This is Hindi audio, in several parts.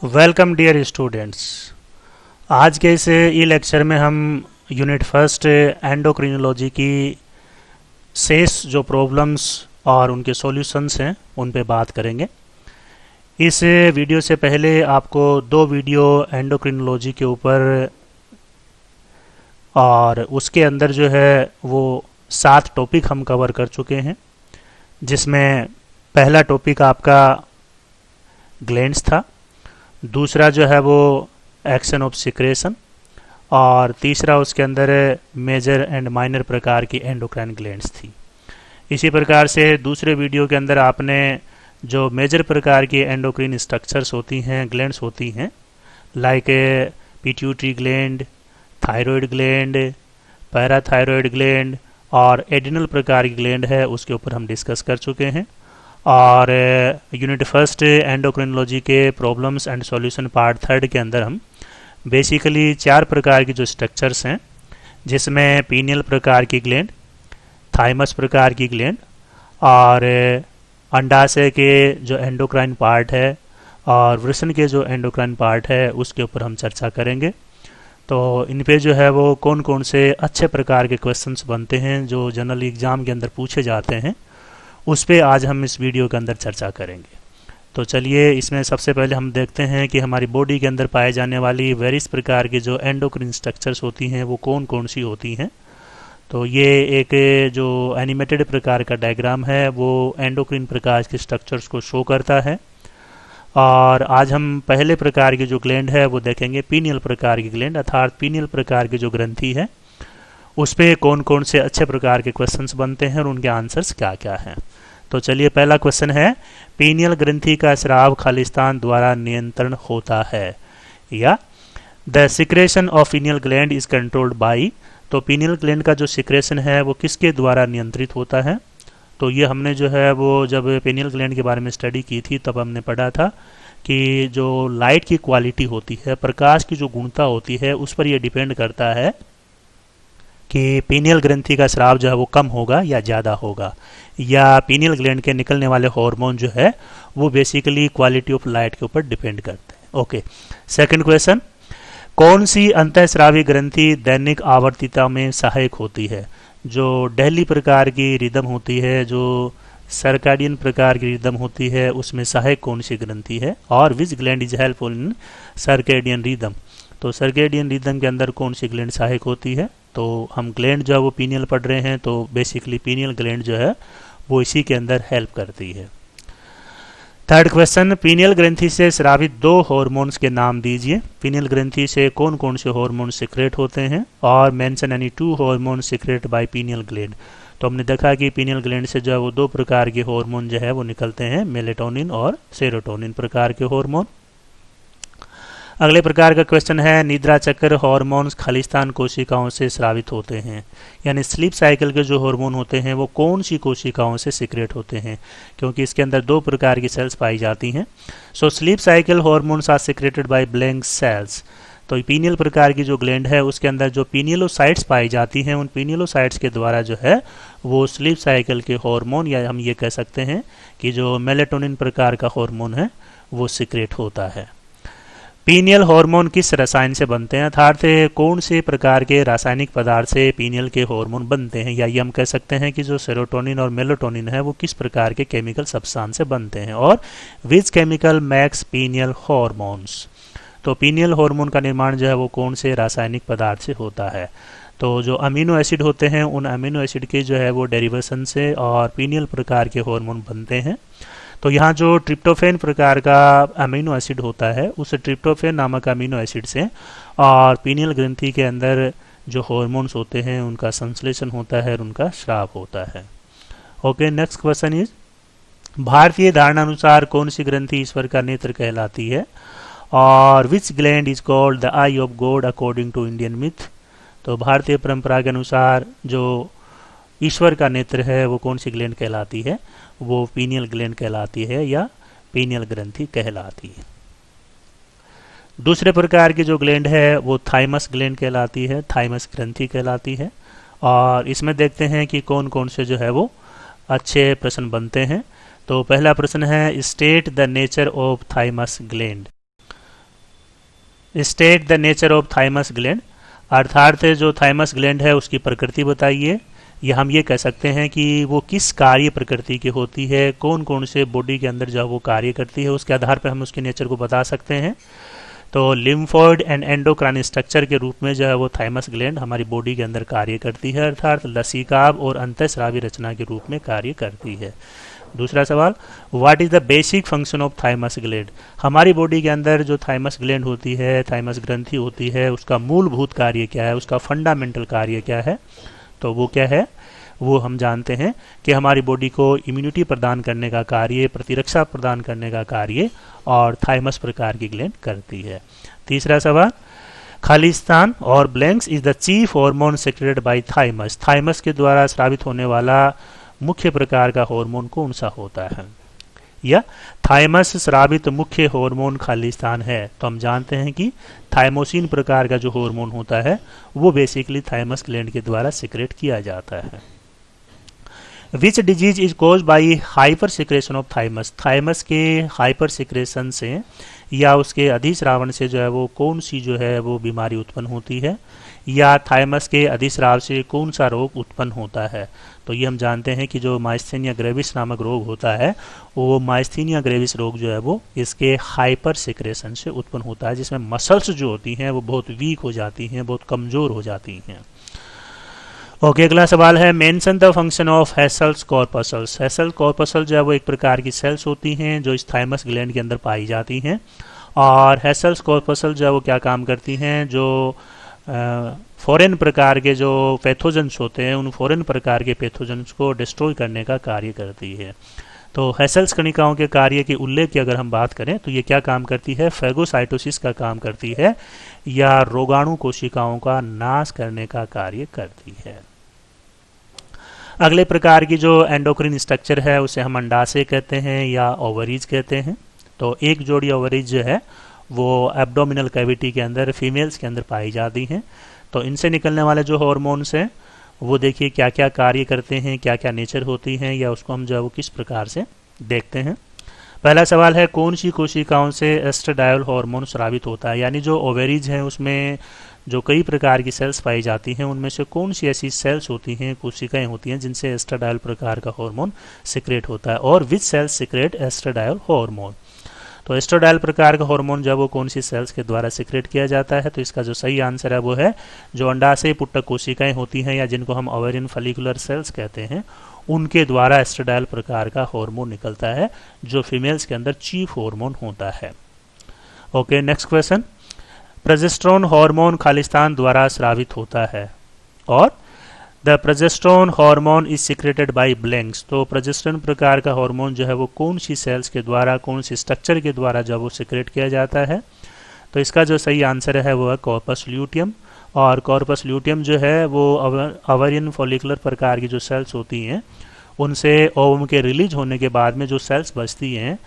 Welcome dear students. आज के इस ई लेक्चर में हम यूनिट फर्स्ट एंडोक्रिनोलॉजी की शेष जो प्रॉब्लम्स और उनके सॉल्यूशंस हैं उन पे बात करेंगे। इस वीडियो से पहले आपको दो वीडियो एंडोक्रिनोलॉजी के ऊपर और उसके अंदर जो है वो 7 टॉपिक हम कवर कर चुके हैं, जिसमें पहला टॉपिक आपका ग्लैंड्स था, दूसरा जो है वो एक्शन ऑफ सिक्रेशन और तीसरा उसके अंदर मेजर एंड माइनर प्रकार की एंडोक्राइन ग्लैंड्स थी। इसी प्रकार से दूसरे वीडियो के अंदर आपने जो मेजर प्रकार की एंडोक्राइन स्ट्रक्चर्स होती हैं, ग्लैंड्स होती हैं, like pituitary gland, thyroid gland, parathyroid gland और एडिनल प्रकार की ग्लैंड है, उसके ऊपर हम डिस्कस कर चुके हैं। और यूनिट फर्स्ट एंडोक्रिनोलॉजी के प्रॉब्लम्स एंड सॉल्यूशन पार्ट 3 के अंदर हम बेसिकली 4 प्रकार की जो स्ट्रक्चर्स हैं, जिसमें पीनियल प्रकार की ग्लैंड, थाइमस प्रकार की ग्लैंड और अंडाशय के जो एंडोक्राइन पार्ट है और वृषण के जो एंडोक्राइन पार्ट है उसके ऊपर हम चर्चा करेंगे। तो इन पे जो है वो कौन कौन से अच्छे प्रकार के क्वेश्चंस बनते हैं जो जनरल एग्जाम के अंदर पूछे जाते हैं, उस पे आज हम इस वीडियो के अंदर चर्चा करेंगे। तो चलिए, इसमें सबसे पहले हम देखते हैं कि हमारी बॉडी के अंदर पाए जाने वाली वेरियस प्रकार की जो एंडोक्रिन स्ट्रक्चर्स होती हैं वो कौन कौन सी होती हैं। तो ये एक जो एनिमेटेड प्रकार का डायग्राम है वो एंडोक्रिन प्रकार के स्ट्रक्चर्स को शो करता है। और आज हम पहले प्रकार की जो ग्लैंड है वो देखेंगे पीनियल प्रकार की ग्लैंड, अर्थात पीनियल प्रकार की जो ग्रंथि है उस पे कौन कौन से अच्छे प्रकार के क्वेश्चंस बनते हैं और उनके आंसर्स क्या क्या हैं। तो चलिए, पहला क्वेश्चन है, पीनियल ग्रंथि का स्राव खालिस्तान द्वारा नियंत्रण होता है या the secretion of pineal gland is controlled by. तो पीनियल ग्लैंड का जो सिक्रेशन है वो किसके द्वारा नियंत्रित होता है। तो ये हमने जो है वो जब पीनियल ग्लैंड के बारे में स्टडी की थी तब हमने पढ़ा था कि जो लाइट की क्वालिटी होती है, प्रकाश की जो गुणता होती है, उस पर यह डिपेंड करता है कि पीनियल ग्रंथि का स्राव जो है वो कम होगा या ज़्यादा होगा, या पीनियल ग्लैंड के निकलने वाले हार्मोन जो है वो बेसिकली क्वालिटी ऑफ लाइट के ऊपर डिपेंड करते हैं। ओके, सेकंड क्वेश्चन, कौन सी अंतःस्रावी ग्रंथि दैनिक आवर्तिता में सहायक होती है। जो डेली प्रकार की रिदम होती है, जो सर्काडियन प्रकार की रिदम होती है, उसमें सहायक कौन सी ग्रंथि है, और which gland is helpful in circadian rhythm. तो सर्केडियन रिदम के अंदर कौन सी ग्लैंड सहायक होती है। तो हम ग्लैंड जो है वो पीनियल पढ़ रहे हैं, तो बेसिकली पीनियल ग्लैंड जो है वो इसी के अंदर हेल्प करती है। थर्ड क्वेश्चन, पीनियल ग्रंथि से स्रावित 2 हार्मोन्स के नाम दीजिए। पीनियल ग्रंथि से कौन कौन से हार्मोन सिक्रेट होते हैं, और mention any 2 hormone secrete by pineal gland. तो हमने देखा कि पीनियल ग्लैंड से जो है वो 2 प्रकार के हार्मोन जो है वो निकलते हैं, मेलेटोनिन और सेरोटोनिन प्रकार के हार्मोन। अगले प्रकार का क्वेश्चन है, निद्रा चक्र हार्मोन्स खालिस्तान कोशिकाओं से स्रावित होते हैं, यानी स्लीप साइकिल के जो हार्मोन होते हैं वो कौन सी कोशिकाओं से सिक्रेट होते हैं, क्योंकि इसके अंदर 2 प्रकार की सेल्स पाई जाती हैं। So sleep cycle hormones are secreted by blank cells. तो पीनियल प्रकार की जो ग्लैंड है उसके अंदर जो पीनियलोसाइट्स पाई जाती हैं, उन पीनियलोसाइट्स के द्वारा जो है वो स्लीप साइकिल के हार्मोन, या हम ये कह सकते हैं कि जो मेलेटोनिन प्रकार का हार्मोन है वो सिक्रेट होता है। पीनियल हार्मोन किस रसायन से बनते हैं, अर्थात कौन से प्रकार के रासायनिक पदार्थ से पीनियल के हार्मोन बनते हैं, या ये हम कह सकते हैं कि जो सेरोटोनिन और मेलेटोनिन है वो किस प्रकार के केमिकल सब्सटेंस से बनते हैं, और which chemical max pineal hormones. तो पीनियल हार्मोन का निर्माण जो है वो कौन से रासायनिक पदार्थ से होता है। तो जो अमीनो एसिड होते हैं उन अमीनो एसिड के जो है वो डेरिवेशन से और पीनियल प्रकार के हार्मोन बनते हैं। तो यहाँ जो ट्रिप्टोफेन प्रकार का अमीनो एसिड होता है उस ट्रिप्टोफेन नामक अमीनो एसिड से और पीनियल ग्रंथि के अंदर जो हार्मोन्स होते हैं उनका संश्लेषण होता है और उनका स्राव होता है। ओके, नेक्स्ट क्वेश्चन इज, भारतीय धारणा अनुसार कौन सी ग्रंथि ईश्वर का नेत्र कहलाती है, और which gland is called the eye of God according to Indian myth. तो भारतीय परंपरा के अनुसार जो ईश्वर का नेत्र है वो कौन सी ग्लैंड कहलाती है, वो पीनियल ग्लैंड कहलाती है या पीनियल ग्रंथि कहलाती है। दूसरे प्रकार की जो ग्लैंड है वो थाइमस ग्लैंड कहलाती है, थाइमस ग्रंथि कहलाती है। और इसमें देखते हैं कि कौन कौन से जो है वो अच्छे प्रश्न बनते हैं। तो पहला प्रश्न है, state the nature of thymus gland. State the nature of thymus gland, अर्थात जो थाइमस ग्लैंड है उसकी प्रकृति बताइए, या हम ये कह सकते हैं कि वो किस कार्य प्रकृति की होती है, कौन कौन से बॉडी के अंदर जो वो कार्य करती है, उसके आधार पर हम उसके नेचर को बता सकते हैं। तो लिम्फोइड एंड एंडोक्राइन स्ट्रक्चर के रूप में जो है वो थाइमस ग्लैंड हमारी बॉडी के अंदर कार्य करती है, अर्थात लसीकाब और अंतःस्रावी रचना के रूप में कार्य करती है। दूसरा सवाल, what is the basic function of thymus gland, हमारी बॉडी के अंदर जो थाइमस ग्लैंड होती है, थाइमस ग्रंथि होती है, उसका मूलभूत कार्य क्या है, उसका फंडामेंटल कार्य क्या है। तो वो क्या है, वो हम जानते हैं कि हमारी बॉडी को इम्यूनिटी प्रदान करने का कार्य, प्रतिरक्षा प्रदान करने का कार्य और थाइमस प्रकार की ग्लैंड करती है। तीसरा सवाल, खालिस्तान और blanks is the chief hormone secreted bye thymus, thymus के द्वारा स्रावित होने वाला मुख्य प्रकार का हार्मोन कौन सा होता है, या थाइमस स्रावित मुख्य हार्मोन खालिस्तान है। तो हम जानते हैं कि थाइमोसिन प्रकार का जो हार्मोन होता है वो बेसिकली थाइमस ग्लैंड के द्वारा सिक्रेट किया जाता है। Which disease is cause by hyper secretion of thymus, thymus के हाइपर सिक्रेशन से या उसके अधिस्रावन से जो है वो कौन सी जो है वो बीमारी उत्पन्न होती है, या थाइमस के अधिस्राव से कौन सा रोग उत्पन्न होता है। तो ये हम जानते हैं कि जो माइस्थेनिया ग्रेविस नामक रोग होता है वो माइस्थेनिया ग्रेविस रोग जो है वो इसके हाइपर सिक्रेशन से उत्पन्न होता है, जिसमें मसल्स जो होती हैं वो बहुत वीक हो जाती हैं, बहुत कमज़ोर हो जाती हैं। ओके, अगला सवाल है, mention the function of Hassall's corpuscles, Hassall corpuscle जो है वो एक प्रकार की सेल्स होती हैं जो इस थाइमस ग्लैंड के अंदर पाई जाती हैं, और हेसल्स कॉर्पसल जो है वो क्या काम करती हैं, जो फॉरेन प्रकार के जो पैथोजेंस होते हैं उन फॉरेन प्रकार के पैथोजेंस को डिस्ट्रॉय करने का कार्य करती है। तो हेसल्स कणिकाओं के कार्य के उल्लेख की अगर हम बात करें तो ये क्या काम करती है, फेगोसाइटोसिस का काम करती है या रोगाणु कोशिकाओं का नाश करने का कार्य करती है। अगले प्रकार की जो एंडोक्रिन स्ट्रक्चर है उसे हम अंडाशय कहते हैं या ओवरीज कहते हैं। तो एक जोड़ी ओवरीज जो है वो एब्डोमिनल कैविटी के अंदर फीमेल्स के अंदर पाई जाती हैं। तो इनसे निकलने वाले जो हार्मोन्स हैं वो देखिए क्या क्या कार्य करते हैं, क्या क्या नेचर होती हैं, या उसको हम जो है वो किस प्रकार से देखते हैं। पहला सवाल है, कौन सी कोशिकाओं से एस्ट्राडायल हार्मोन स्रावित होता है, यानी जो ओवेरीज हैं उसमें जो कई प्रकार की सेल्स पाई जाती हैं उनमें से कौन सी ऐसी सेल्स होती हैं, कोशिकाएं होती हैं जिनसे एस्ट्राडायल प्रकार का हार्मोन सिक्रेट होता है, और विच सेल्स सिक्रेट एस्ट्राडायल हार्मोन। तो एस्ट्राडायल प्रकार का हार्मोन जब वो कौन सी सेल्स के द्वारा सिक्रेट किया जाता है, तो इसका जो सही आंसर है वो है जो अंडाशय पुट्टक कोशिकाएं होती हैं या जिनको हम ओवेरियन फॉलिकुलर सेल्स कहते हैं, उनके द्वारा एस्ट्राडायल प्रकार का हार्मोन निकलता है जो फीमेल्स के अंदर चीफ हार्मोन होता है। Okay, next question, progesterone hormone Khalistan द्वारा स्रावित होता है, और the progesterone hormone is secreted bye blanks. तो प्रोजेस्टेरोन प्रकार का हार्मोन जो है वो कौन सी सेल्स के द्वारा, कौन सी स्ट्रक्चर के द्वारा जब वो सिक्रेट किया जाता है, तो इसका जो सही आंसर है वो है कॉर्पस ल्यूटियम। और कॉर्पस ल्यूटियम जो है वो ओवेरियन फॉलिकुलर प्रकार की जो सेल्स होती हैं उनसे ओवम के रिलीज होने के बाद में जो सेल्स बचती हैं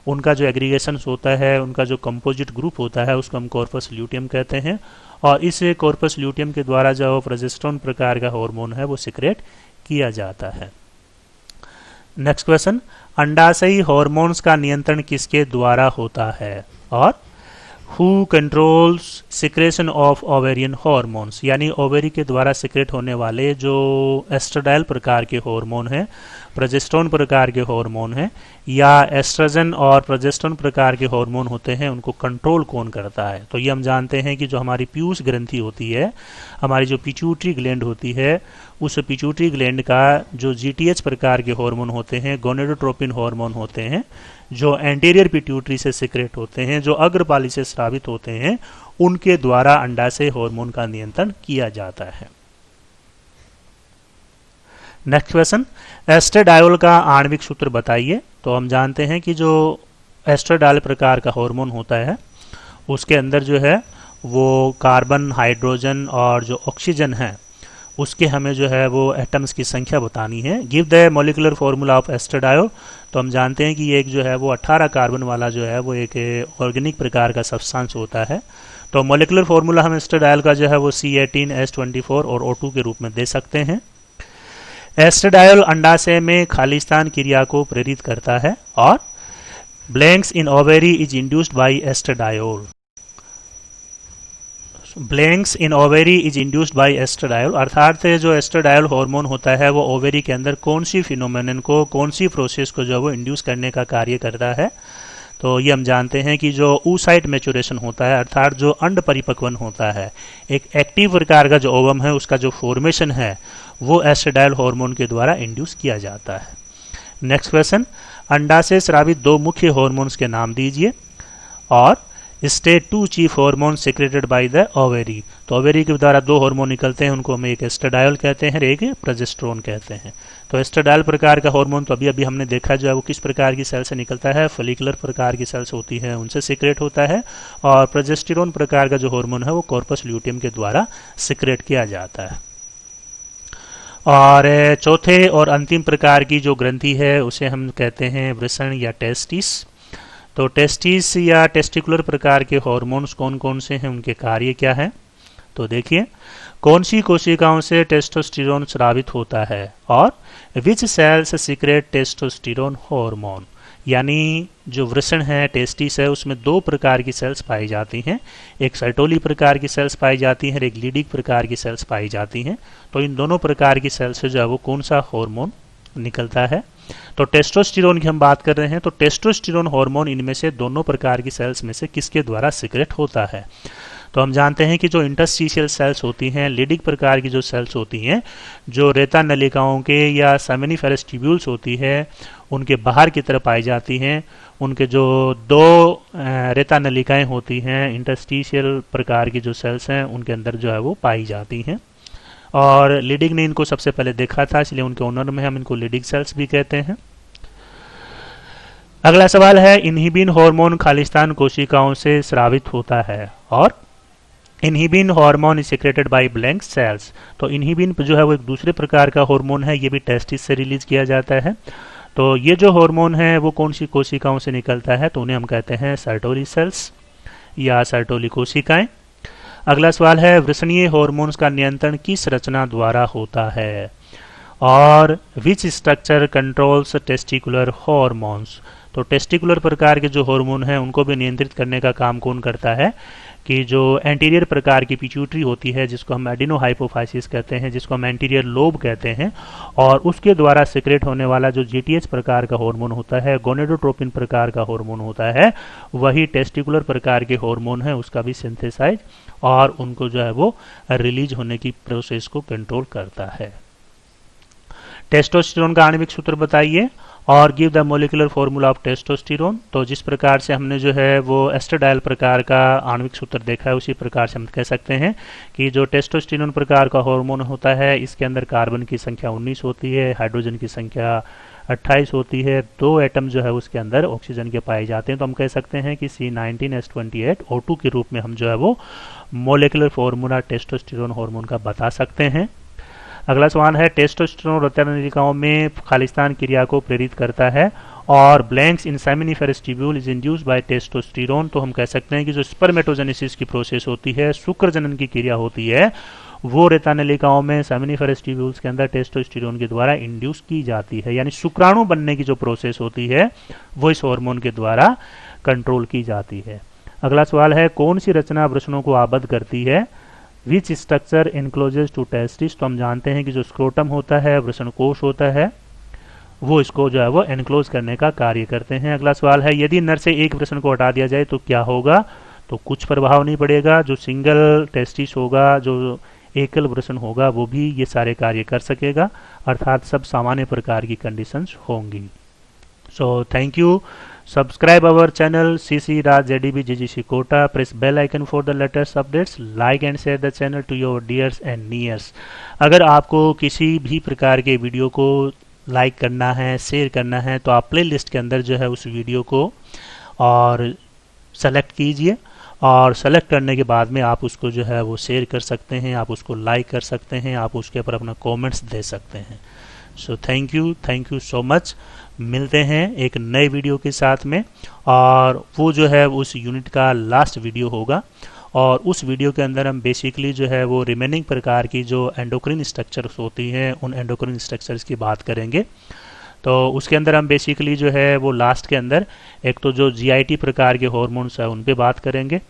उनका जो एग्रीगेशन होता है, उनका जो कंपोजिट ग्रुप होता है उसको हम कॉर्पस ल्यूटियम कहते हैं, और इस कॉर्पस ल्यूटियम के द्वारा जो प्रोजेस्टेरोन प्रकार का हार्मोन है वो सिक्रेट किया जाता है। नेक्स्ट क्वेश्चन, अंडाशयी हार्मोन्स का नियंत्रण किसके द्वारा होता है, और who controls secretion of ovarian hormones, यानी ओवेरी के द्वारा सिक्रेट होने वाले जो एस्ट्राडायल प्रकार के हार्मोन हैं, प्रोजेस्टेरोन प्रकार के हार्मोन हैं, या एस्ट्रोजन और प्रोजेस्टेरोन प्रकार के हार्मोन होते हैं, उनको कंट्रोल कौन करता है। तो ये हम जानते हैं कि जो हमारी पीयूष ग्रंथि होती है, हमारी जो पिट्यूटरी ग्लैंड होती है, उस पिट्यूटरी ग्लैंड का जो जीटीएच प्रकार के हार्मोन होते हैं, गोनेडोट्रोपिन हार्मोन होते हैं, जो एंटीरियर पिट्यूटरी से सिक्रेट होते हैं, जो अग्रपाली से स्रावित होते हैं, उनके द्वारा अंडाशय हार्मोन का नियंत्रण किया जाता है। नेक्स्ट क्वेश्चन, एस्ट्राडायोल का आणविक सूत्र बताइए। तो हम जानते हैं कि जो एस्ट्राडायल प्रकार का हार्मोन होता है उसके अंदर जो है वो कार्बन, हाइड्रोजन और जो ऑक्सीजन है उसके हमें जो है वो एटम्स की संख्या बतानी है। Give the molecular formula of estradiol. तो हम जानते हैं कि ये एक जो है वो 18 कार्बन वाला जो है वो एक ऑर्गेनिक प्रकार का सब्सटेंस होता है। तो मॉलिक्यूलर फॉर्मूला हम एस्ट्राडायोल का जो है वो C18H24 और O2 के रूप में दे सकते हैं। एस्ट्राडायोल अंडाशय में खालिस्तान क्रिया को प्रेरित करता है, और blanks in ovary is induced by estradiol. Blanks in ovary is induced by estradiol, अर्थात जो एस्ट्राडायल हार्मोन होता है वो ओवेरी के अंदर कौन सी फिनोमेनन को, कौन सी प्रोसेस को जो है वो इंड्यूस करने का कार्य करता है। तो ये हम जानते हैं कि जो oocyte मैच्योरेशन होता है, अर्थात जो अंड परिपक्वन होता है, एक एक्टिव प्रकार का जो ओवम है उसका जो फॉर्मेशन है वो एस्ट्राडायल हार्मोन के द्वारा इंड्यूस किया जाता है। नेक्स्ट क्वेश्चन, अंडा से स्रावित दो मुख्य हार्मोन्स के नाम दीजिए। और state 2 chief hormone secreted by the ovary, तो ओवेरी के द्वारा दो हार्मोन निकलते हैं, उनको हम एक एस्ट्राडायल कहते हैं, एक प्रोजेस्टेरोन कहते हैं। तो एस्ट्राडायल प्रकार का हार्मोन तो अभी अभी हमने देखा जो है वो किस प्रकार की सेल से निकलता है, फॉलिकुलर प्रकार की सेल्स होती हैं उनसे सिक्रेट होता है। और प्रोजेस्टेरोन प्रकार का जो हार्मोन है वो कॉर्पस ल्यूटियम के द्वारा सिक्रेट किया जाता है। और चौथे और अंतिम प्रकार की जो ग्रंथि है उसे हम कहते हैं वृषण या टेस्टिस। तो टेस्टिस या टेस्टिकुलर प्रकार के हार्मोन्स कौन कौन से हैं, उनके कार्य क्या है। तो देखिए, कौन सी कोशिकाओं से टेस्टोस्टेरोन स्रावित होता है, और विच सेल्स सीक्रेट टेस्टोस्टेरोन हार्मोन। यानी जो वृषण है, टेस्टिस है, उसमें दो प्रकार की सेल्स पाई जाती हैं, एक सर्टोली प्रकार की सेल्स पाई जाती हैं, एक लीडिक प्रकार की सेल्स पाई जाती हैं। तो इन दोनों प्रकार की सेल्स से जो है वो कौन सा हार्मोन निकलता है। तो टेस्टोस्टेरोन की हम बात कर रहे हैं, तो टेस्टोस्टेरोन हार्मोन इनमें से दोनों प्रकार की सेल्स में से किसके द्वारा सीक्रेट होता है। तो हम जानते हैं कि जो इंटरस्टिशियल सेल्स होती हैं, लीडिक प्रकार की जो सेल्स होती हैं, जो रेता नलिकाओं के या सेमिनिफेरस ट्यूब्यूल्स होती है उनके बाहर की तरफ पाई जाती हैं। उनके जो दो रेता नलिकाएं होती हैं, इंटरस्टिशियल प्रकार की जो सेल्स हैं उनके अंदर जो है वो पाई जाती हैं। और लीडिक ने इनको सबसे पहले देखा था, इसलिए उनके ओनर में हम इनको लीडिक सेल्स भी कहते हैं। अगला सवाल है, इनहिबिन हार्मोन खालिस्तान कोशिकाओं से स्रावित होता है, और inhibin hormone is secreted by blank cells. तो इनहिबिन जो है वो एक दूसरे प्रकार का हार्मोन है, ये भी टेस्टिस से रिलीज किया जाता है। तो ये जो हार्मोन है वो कौन सी कोशिकाओं से निकलता है, तो उन्हें हम कहते हैं सर्टोली सेल्स या सर्टोली कोशिकाएं। अगला सवाल है, वृषणीय हार्मोन्स का नियंत्रण किस रचना द्वारा होता है, और which structure controls testicular hormones. तो टेस्टिकुलर प्रकार के जो हार्मोन हैं उनको भी नियंत्रित करने का काम कौन करता है, कि जो एंटीरियर प्रकार की पिट्यूटरी होती है, जिसको हम एडिनोहाइपोफाइसिस कहते हैं, जिसको हम एंटीरियर लोब कहते हैं, और उसके द्वारा सिक्रेट होने वाला जो जीटीएच प्रकार का हार्मोन होता है, गोनेडोट्रोपिन प्रकार का हार्मोन होता है, वही टेस्टिकुलर प्रकार के हार्मोन है, उसका भी सिंथेसाइज और उनको जो है वो रिलीज होने की प्रोसेस को कंट्रोल करता है। टेस्टोस्टेरोन का आणविक सूत्र बताइए, और give the molecular formula of testosterone. तो जिस प्रकार से हमने जो है वो एस्ट्राडायल प्रकार का आणविक सूत्र देखा है, उसी प्रकार से हम कह सकते हैं कि जो टेस्टोस्टेरोन प्रकार का हार्मोन होता है, इसके अंदर कार्बन की संख्या 19 होती है, हाइड्रोजन की संख्या 28 होती है, दो एटम जो है उसके अंदर ऑक्सीजन के पाए जाते हैं। तो हम कह सकते हैं कि C19H28O2 के रूप में हम जो है वो मोलिकुलर फॉर्मूला टेस्टोस्टेरोन हार्मोन का बता सकते हैं। अगला सवाल है, टेस्टोस्टेरोन रेता नलिकाओं में खालिस्तान क्रिया को प्रेरित करता है, और blanks in seminiferous tubule is induced bye testosterone. तो हम कह सकते हैं कि जो स्पर्मेटोजेनेसिस की प्रोसेस होती है, शुक्र जनन की क्रिया होती है, वो रेता नलिकाओं में सेमिनिफेरस ट्यूब्यूल्स के अंदर टेस्टोस्टेरोन के द्वारा इंड्यूस की जाती है। यानी शुक्राणु बनने की जो प्रोसेस होती है वो इस हार्मोन के द्वारा कंट्रोल की जाती है। अगला सवाल है, कौन सी रचना वृषणों को आबद्ध करती है, विच स्ट्रक्चर इनक्लोजेस टू टेस्टिस। तो हम जानते हैं कि जो स्क्रोटम होता है, वृषण कोश होता है, वो इसको जो है वो एनक्लोज करने का कार्य करते हैं। अगला सवाल है, यदि नर से एक वृषण को हटा दिया जाए तो क्या होगा, तो कुछ प्रभाव नहीं पड़ेगा। जो सिंगल टेस्टिस होगा, जो एकल वृषण होगा, वो भी ये सारे कार्य कर सकेगा, अर्थात सब सामान्य प्रकार की कंडीशंस होंगी। So thank you. Subscribe our channel CC Raj ZDB GGC Kota. Press bell icon for the latest updates. Like and share the channel to your dears and nears. अगर आपको किसी भी प्रकार के वीडियो को लाइक करना है, शेयर करना है, तो आप प्लेलिस्ट के अंदर जो है उस वीडियो को और सेलेक्ट कीजिए, और सेलेक्ट करने के बाद में आप उसको जो है वो शेयर कर सकते हैं, आप उसको लाइक कर सकते हैं, आप उसके ऊपर अपना कमेंट्स दे सकते हैं। So thank you so much. मिलते हैं एक नए वीडियो के साथ में, और वो जो है उस यूनिट का लास्ट वीडियो होगा, और उस वीडियो के अंदर हम बेसिकली जो है वो रिमेनिंग प्रकार की जो एंडोक्रिन स्ट्रक्चर्स होती हैं उन एंडोक्रिन स्ट्रक्चर्स की बात करेंगे। तो उसके अंदर हम बेसिकली जो है वो लास्ट के अंदर एक तो जो GIT प्रकार के हार्मोन्स है उन पे बात करेंगे,